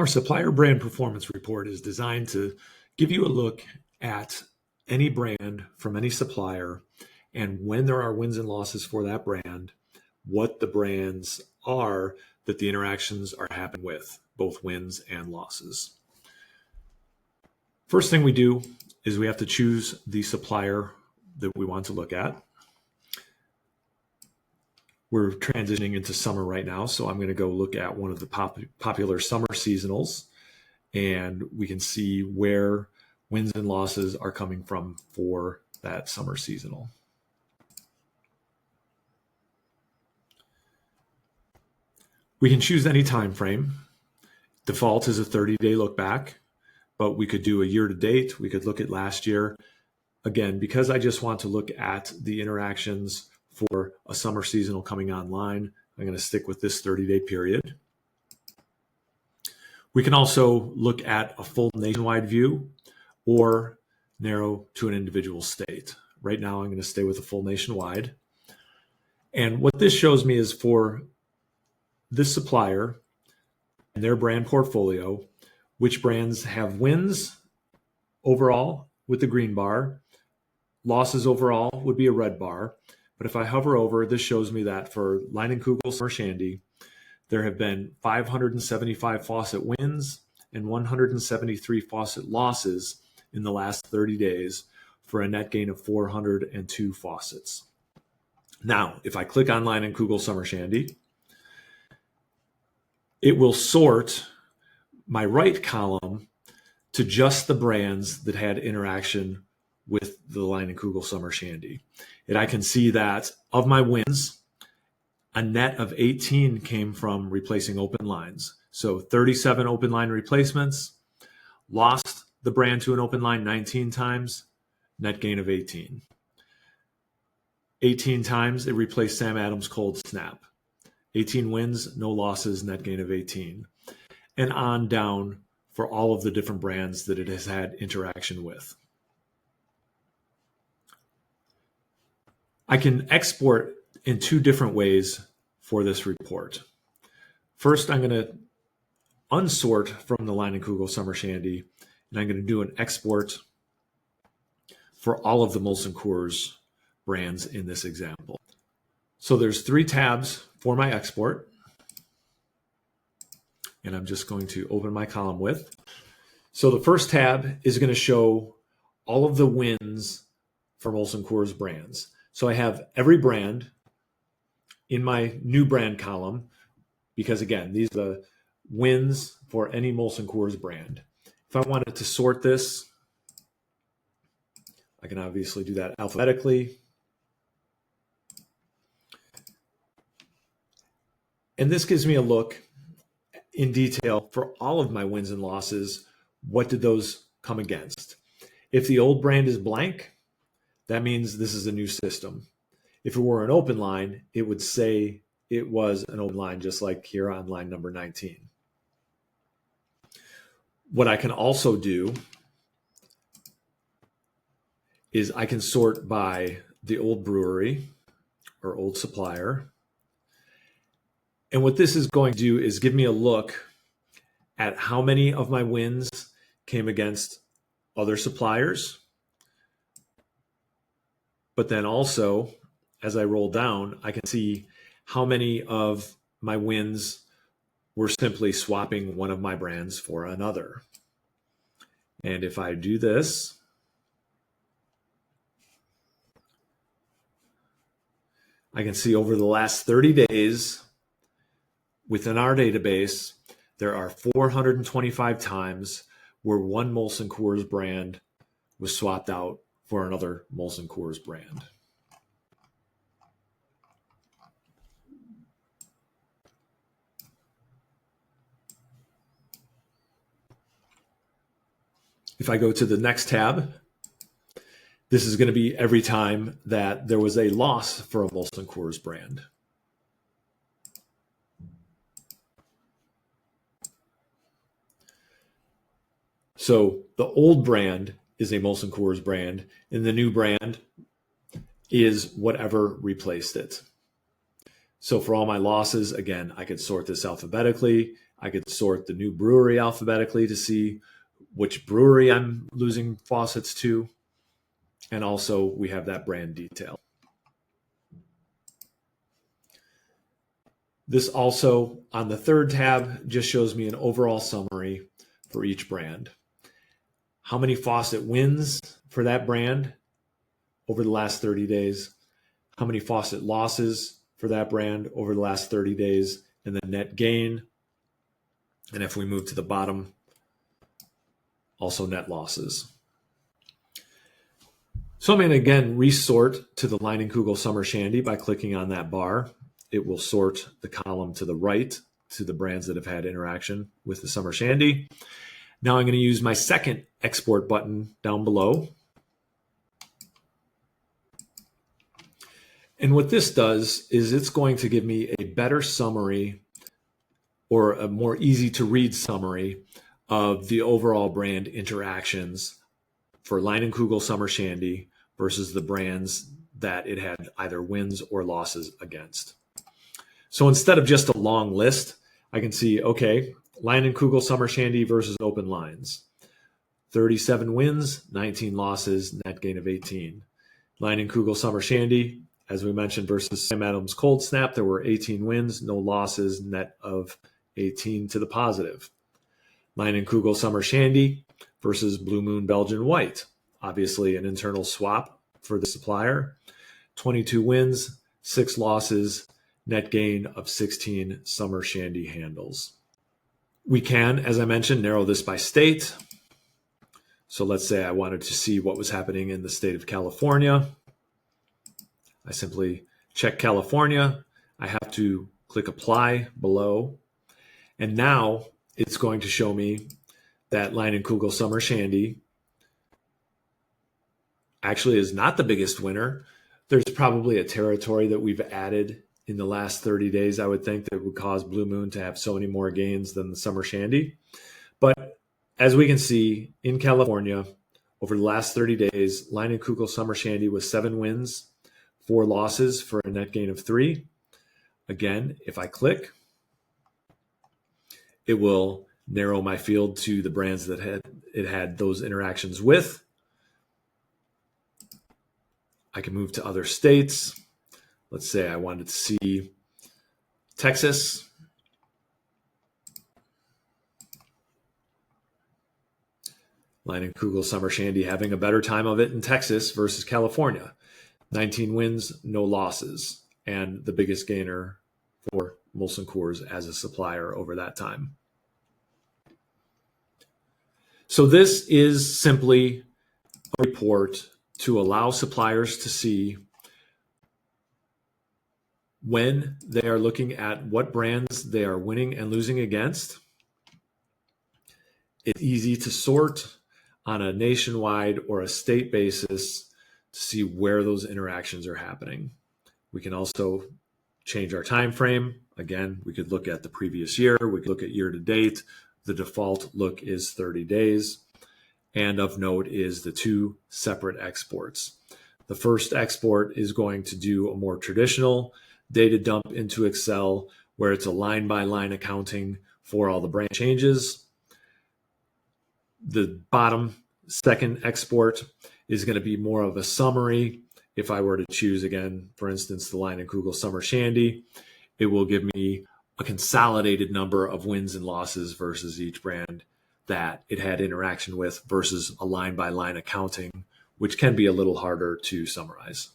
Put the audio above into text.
Our supplier brand performance report is designed to give you a look at any brand from any supplier and when there are wins and losses for that brand, what the brands are that the interactions are happening with, both wins and losses. First thing we do is we have to choose the supplier that we want to look at. We're transitioning into summer right now, so I'm going to go look at one of the popular summer seasonals, and we can see where wins and losses are coming from for that summer seasonal. We can choose any time frame. Default is a 30-day look back, but we could do a year to date. We could look at last year. Again, because I just want to look at the interactions for a summer seasonal coming online, I'm going to stick with this 30-day period. We can also look at a full nationwide view or narrow to an individual state. Right now, I'm going to stay with a full nationwide. And what this shows me is for this supplier and their brand portfolio, which brands have wins overall with the green bar, losses overall would be a red bar. But if I hover over, this shows me that for Leinenkugel Summer Shandy, there have been 575 faucet wins and 173 faucet losses in the last 30 days for a net gain of 402 faucets. Now, if I click on Leinenkugel Summer Shandy, it will sort my right column to just the brands that had interaction with the Leinenkugel Summer Shandy. And I can see that of my wins, a net of 18 came from replacing open lines. So 37 open line replacements, lost the brand to an open line 19 times, net gain of 18. 18 times it replaced Sam Adams Cold Snap. 18 wins, no losses, net gain of 18. And on down for all of the different brands that it has had interaction with. I can export in two different ways for this report. First, I'm going to unsort from the Leinenkugel Summer Shandy, and I'm going to do an export for all of the Molson Coors brands in this example. So there's 3 tabs for my export, and I'm just going to open my column width. So the first tab is going to show all of the wins for Molson Coors brands. So I have every brand in my new brand column because, again, these are the wins for any Molson Coors brand. If I wanted to sort this, I can obviously do that alphabetically. And this gives me a look in detail for all of my wins and losses. What did those come against? If the old brand is blank, that means this is a new system. If it were an open line, it would say it was an open line, just like here on line number 19. What I can also do is I can sort by the old brewery or old supplier. And what this is going to do is give me a look at how many of my wins came against other suppliers. But then also, as I roll down, I can see how many of my wins were simply swapping one of my brands for another. And if I do this, I can see over the last 30 days within our database, there are 425 times where one Molson Coors brand was swapped out for another Molson Coors brand. If I go to the next tab, this is going to be every time that there was a loss for a Molson Coors brand. So the old brand is a Molson Coors brand, and the new brand is whatever replaced it. So for all my losses, again, I could sort this alphabetically. I could sort the new brewery alphabetically to see which brewery I'm losing faucets to. And also we have that brand detail. This also, on the third tab, just shows me an overall summary for each brand. How many faucet wins for that brand over the last 30 days, how many faucet losses for that brand over the last 30 days, and the net gain. And if we move to the bottom, also net losses. So I'm going to again resort to the Leinenkugel Summer Shandy by clicking on that bar. It will sort the column to the right to the brands that have had interaction with the Summer Shandy. Now I'm going to use my second export button down below. And what this does is it's going to give me a better summary, or a more easy to read summary of the overall brand interactions for Leinenkugel Summer Shandy versus the brands that it had either wins or losses against. So instead of just a long list, I can see, okay, Leinenkugel Summer Shandy versus Open Lines. 37 wins, 19 losses, net gain of 18. Leinenkugel Summer Shandy, as we mentioned, versus Sam Adams Cold Snap, there were 18 wins, no losses, net of 18 to the positive. Leinenkugel Summer Shandy versus Blue Moon Belgian White. Obviously an internal swap for the supplier. 22 wins, 6 losses, net gain of 16 Summer Shandy handles. We can, as I mentioned, narrow this by state. So let's say I wanted to see what was happening in the state of California. I simply check California. I have to click apply below. And now it's going to show me that Leinenkugel Summer Shandy actually is not the biggest winner. There's probably a territory that we've added in the last 30 days, I would think, that would cause Blue Moon to have so many more gains than the Summer Shandy. But as we can see, in California, over the last 30 days, Leinenkugel Summer Shandy was 7 wins, 4 losses for a net gain of 3. Again, if I click, it will narrow my field to the brands that it had those interactions with. I can move to other states. Let's say I wanted to see Texas. Leinenkugel Summer Shandy having a better time of it in Texas versus California. 19 wins, no losses, and the biggest gainer for Molson Coors as a supplier over that time. So this is simply a report to allow suppliers to see when they are looking at what brands they are winning and losing against. It's easy to sort on a nationwide or a state basis to see where those interactions are happening. We can also change our time frame. Again, we could look at the previous year. We could look at year to date. The default look is 30 days. And of note is the 2 separate exports. The first export is going to do a more traditional data dump into Excel, where it's a line-by-line accounting for all the brand changes. The bottom second export is going to be more of a summary. If I were to choose, again, for instance, the Leinenkugel Summer Shandy, it will give me a consolidated number of wins and losses versus each brand that it had interaction with versus a line-by-line accounting, which can be a little harder to summarize.